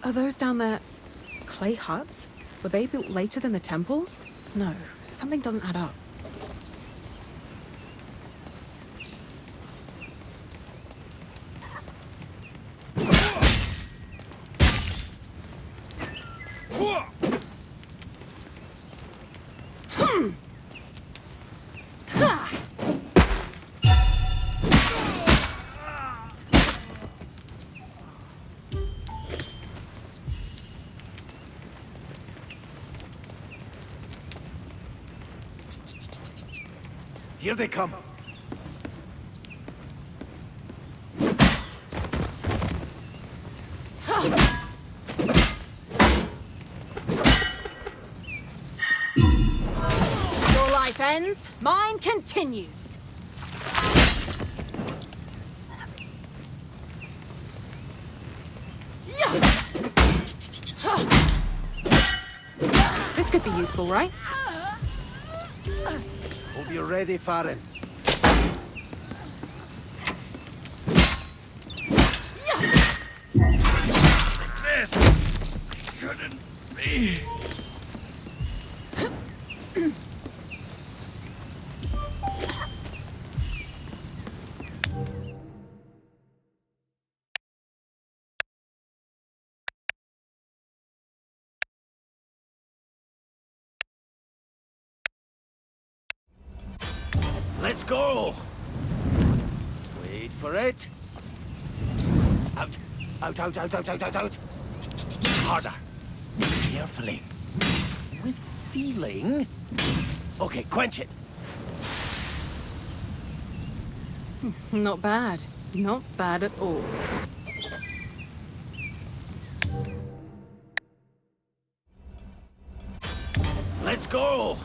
Are those down there clay huts? Were they built later than the temples? No, something doesn't add up. Here they come. Your life ends, mine continues. This could be useful, right? Hope you're ready, Farron. This shouldn't be. Let's go! Wait for it. Out. Out. Harder. Carefully. With feeling. Okay, quench it. Not bad. Not bad at all. Let's go!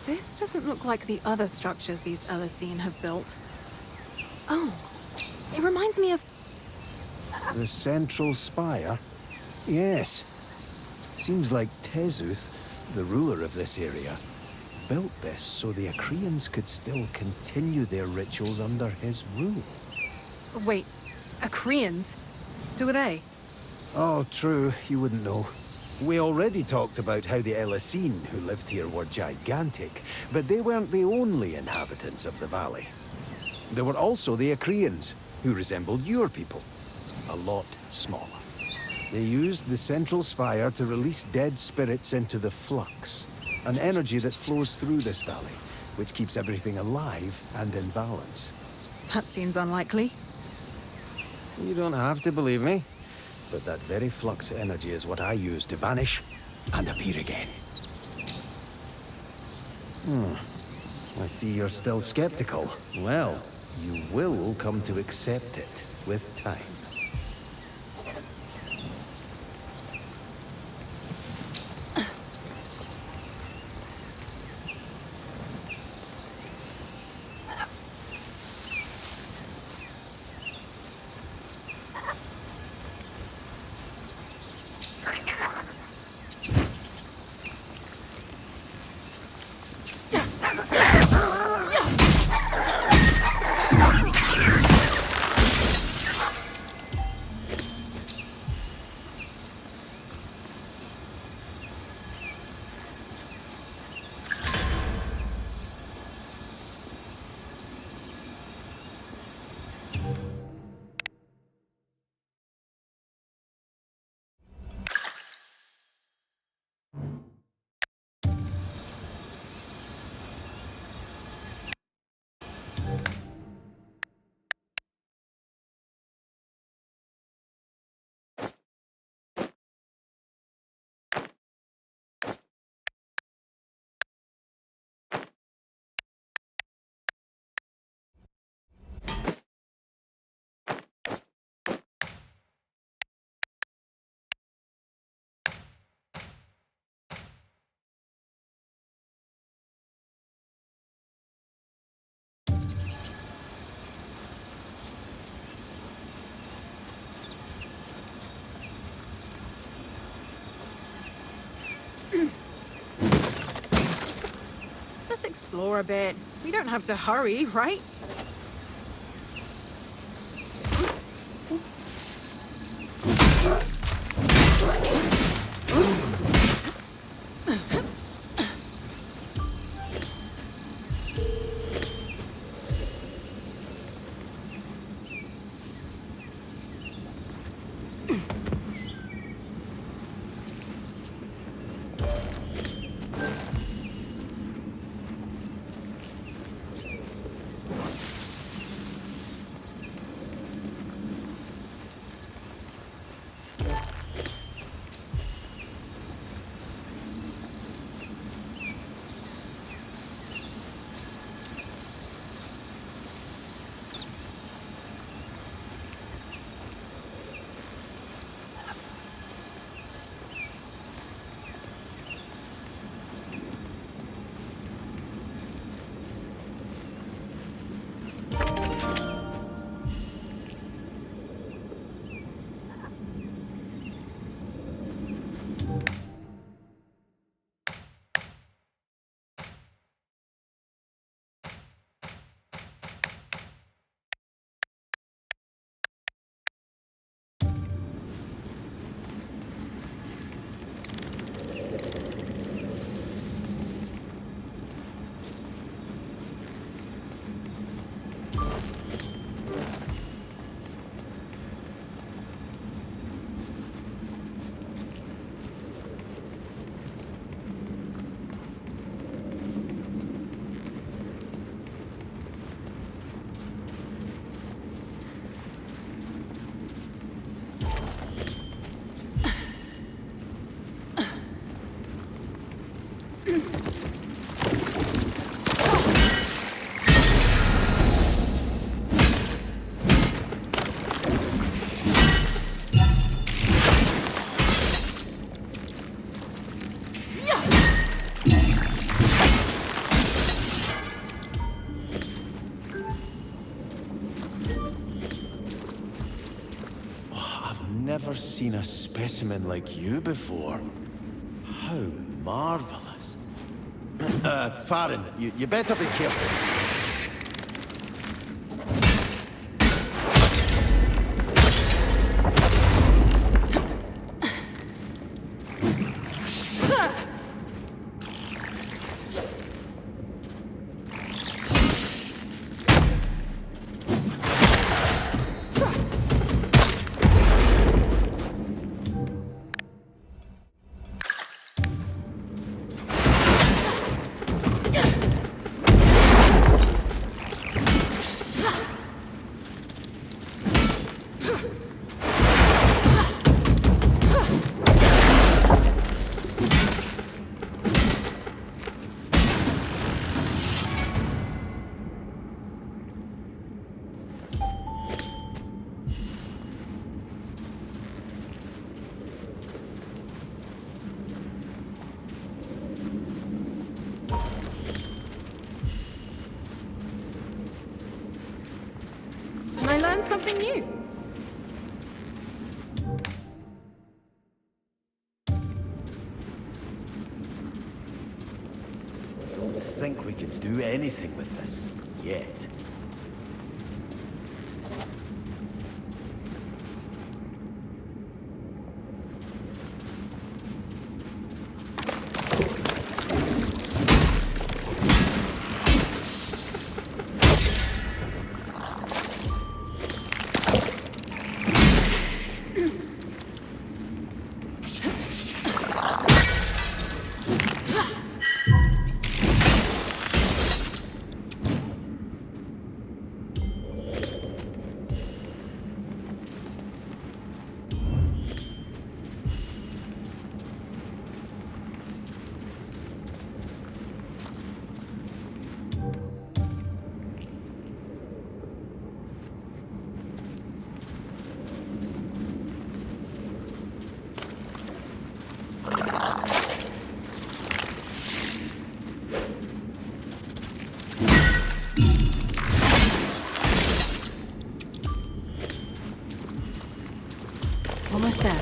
This doesn't look like the other structures these Elisine have built. Oh, it reminds me of... The central spire? Yes. Seems like Tezuth, the ruler of this area, built this so the Achaeans could still continue their rituals under his rule. Wait, Achaeans? Who are they? Oh, true. You wouldn't know. We already talked about how the Elisine who lived here were gigantic, but they weren't the only inhabitants of the valley. There were also the Achaeans, who resembled your people, a lot smaller. They used the central spire to release dead spirits into the flux, an energy that flows through this valley, which keeps everything alive and in balance. That seems unlikely. You don't have to believe me, but that very flux energy is what I use to vanish and appear again. I see you're still skeptical. Well, you will come to accept it with time. Let's explore a bit. We don't have to hurry, right? Never seen a specimen like you before. How marvelous. Farron, you better be careful. I learned something new. Don't think we can do anything with this yet. Almost there.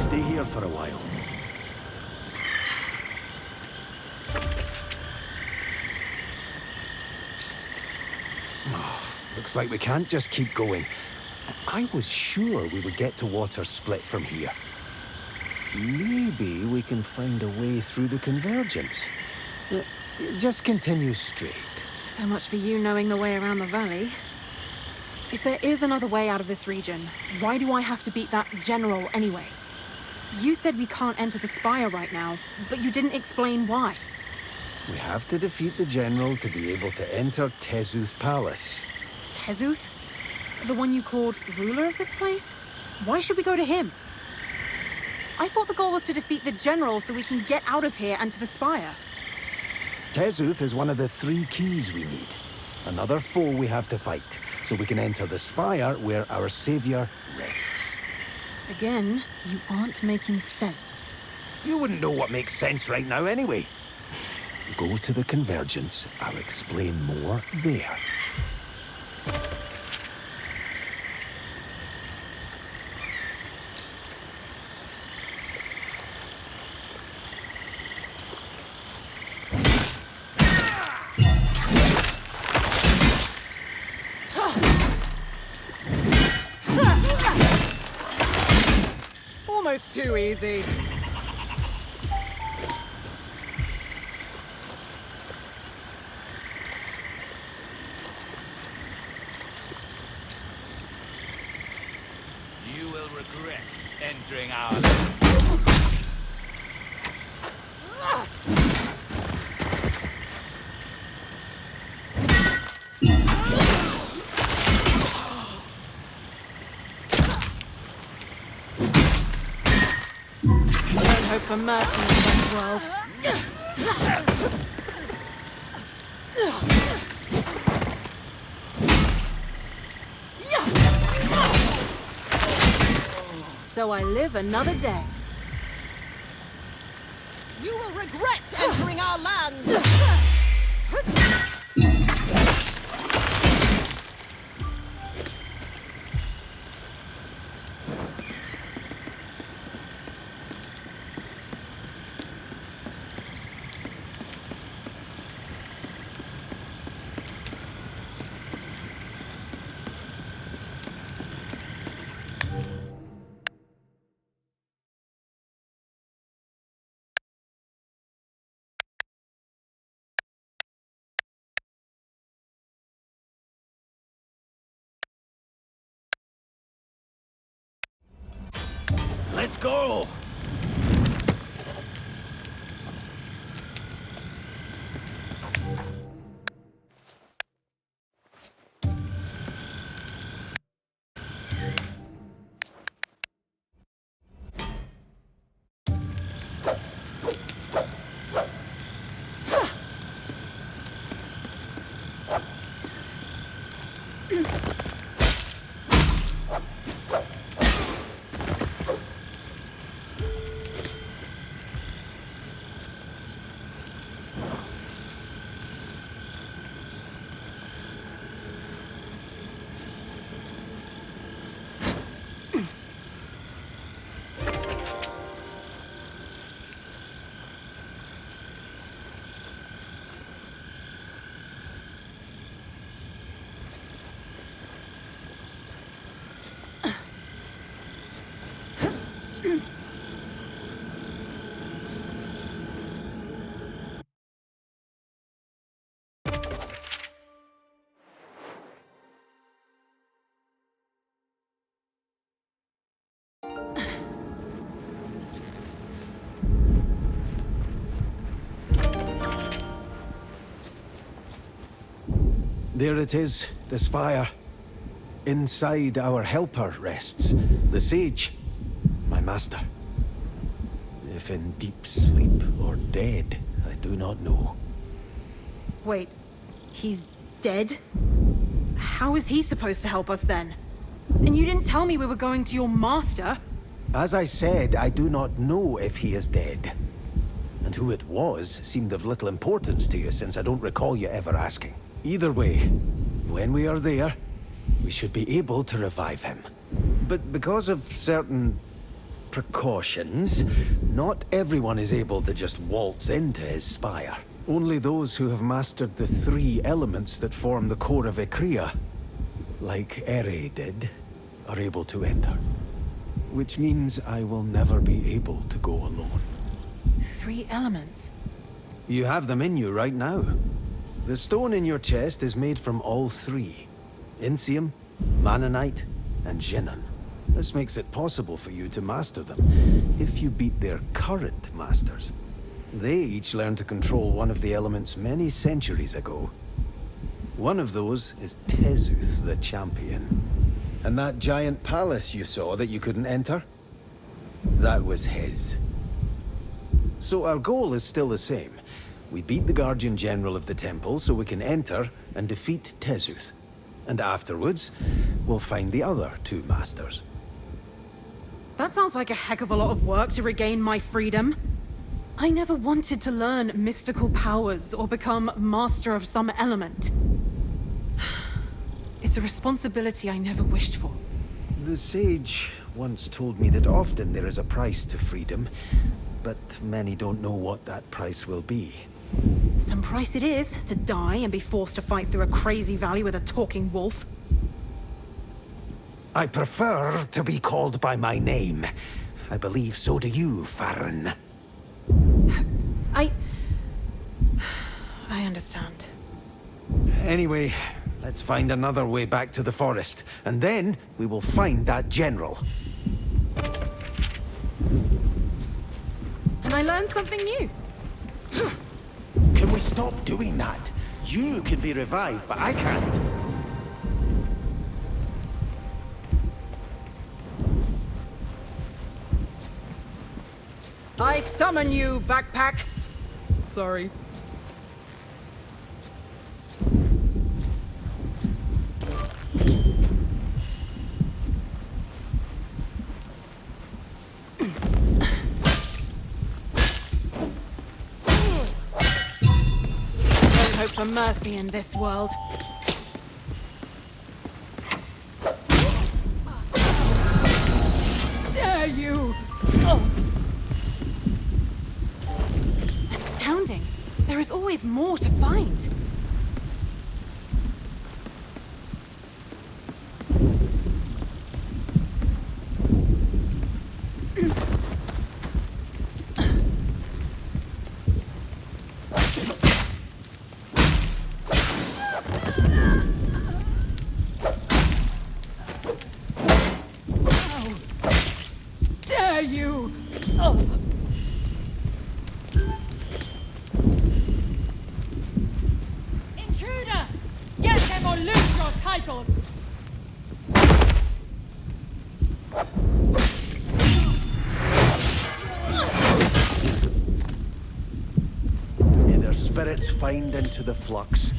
stay here for a while. Looks like we can't just keep going. I was sure we would get to Water Split from here. Maybe we can find a way through the convergence. Just continue straight. So much for you knowing the way around the valley. If there is another way out of this region, why do I have to beat that general anyway? You said we can't enter the Spire right now, but you didn't explain why. We have to defeat the general to be able to enter Tezuth Palace. Tezuth? The one you called ruler of this place? Why should we go to him? I thought the goal was to defeat the general so we can get out of here and to the Spire. Tezuth is one of the 3 keys we need. Another foe we have to fight, so we can enter the Spire where our savior rests. Again, you aren't making sense. You wouldn't know what makes sense right now anyway. Go to the convergence. I'll explain more there. Almost too easy. You will regret entering our... Don't hope for mercy in this world. So I live another day. You will regret entering our land! Let's go! There it is, the spire. Inside our helper rests, the sage, my master. If in deep sleep or dead, I do not know. Wait, he's dead? How is he supposed to help us then? And you didn't tell me we were going to your master. As I said, I do not know if he is dead. And who it was seemed of little importance to you, since I don't recall you ever asking. Either way, when we are there, we should be able to revive him. But because of certain precautions. Not everyone is able to just waltz into his spire. Only those who have mastered the 3 elements that form the core of Ikria, like Ere did, are able to enter. Which means I will never be able to go alone. 3 elements. You have them in you right now. The stone in your chest is made from all 3. Insium, Manonite, and Jinnan. This makes it possible for you to master them, if you beat their current masters. They each learned to control one of the elements many centuries ago. One of those is Tezuth the Champion. And that giant palace you saw that you couldn't enter? That was his. So our goal is still the same. We beat the Guardian General of the Temple so we can enter and defeat Tezuth. And afterwards, we'll find the other 2 masters. That sounds like a heck of a lot of work to regain my freedom. I never wanted to learn mystical powers or become master of some element. It's a responsibility I never wished for. The sage once told me that often there is a price to freedom, but many don't know what that price will be. Some price it is, to die and be forced to fight through a crazy valley with a talking wolf. I prefer to be called by my name. I believe so do you, Farron. I understand. Anyway, let's find another way back to the forest, and then we will find that general. And I learned something new. Can we stop doing that? You can be revived, but I can't. I summon you, backpack. Sorry. Don't hope for mercy in this world. Dare you! Astounding. There is always more to find. Dare you! Intruder! Get him or lose your titles! May their spirits find into the flux.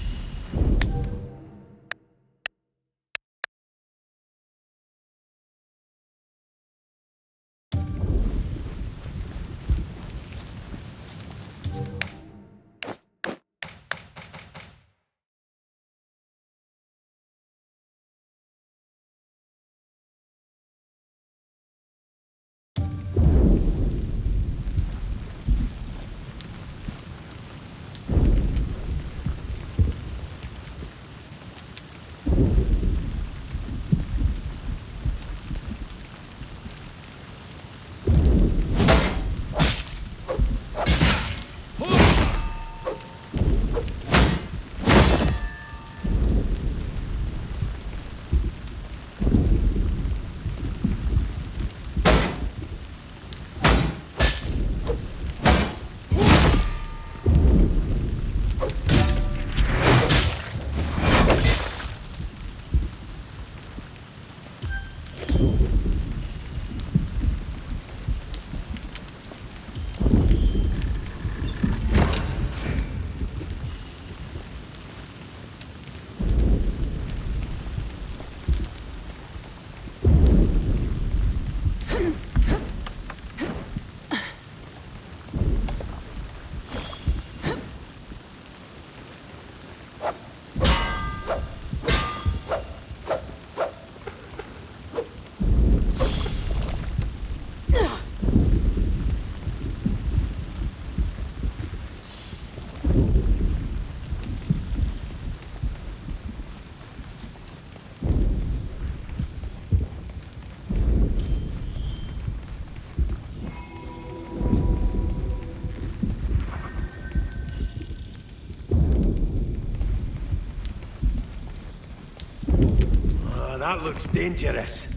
that looks dangerous.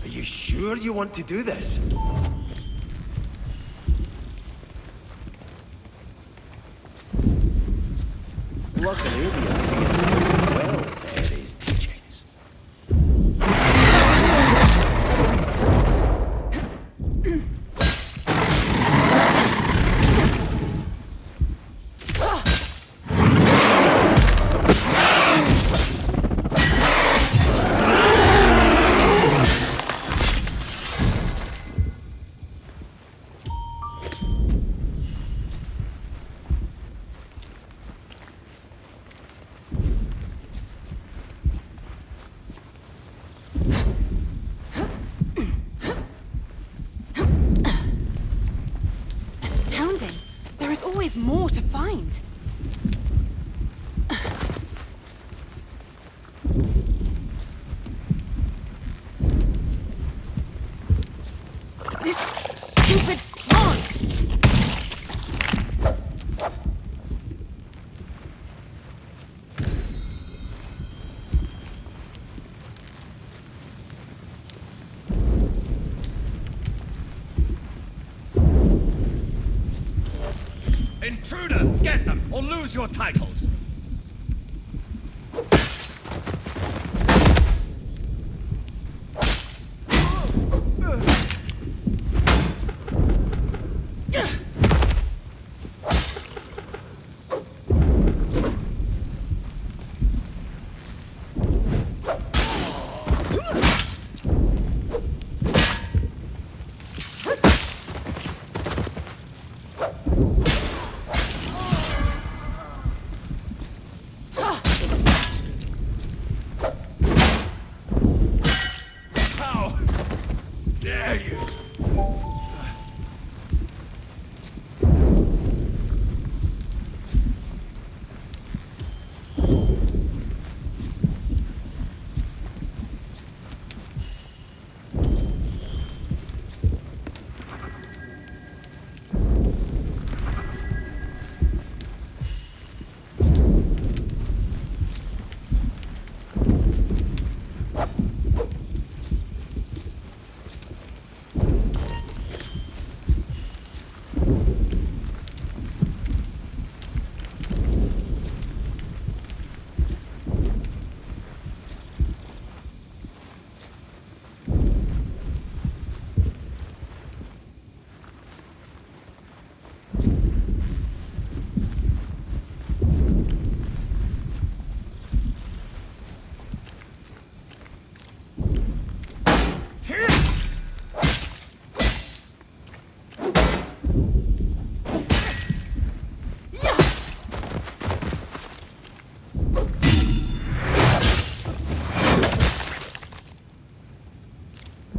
Are you sure you want to do this? Luckily, the Athenians listened well to Ares' teachings. Astounding. There is always more to find. This stupid plant! Intruder, get them, or lose your titles! How dare you!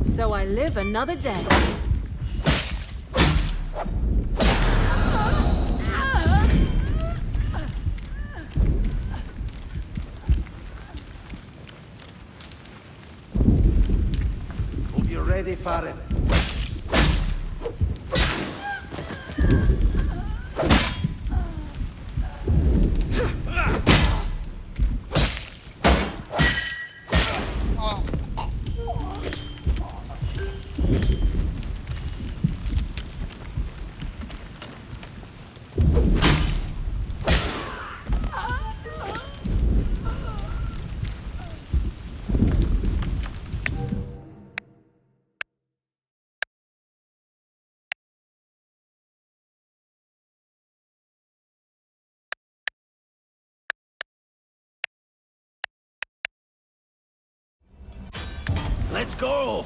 So I live another day. Hope you're ready, Farron. Let's go!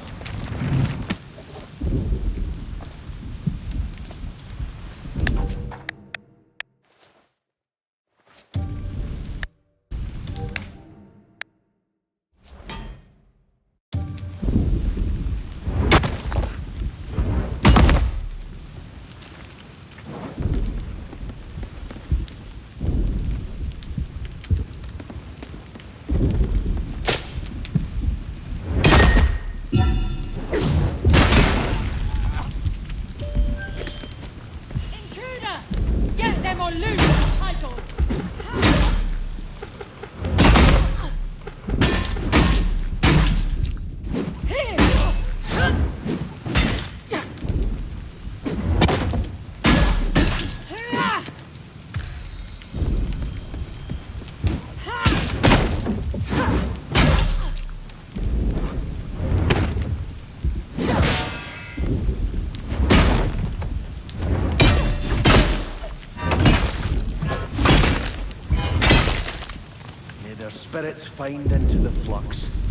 let's find into the flux.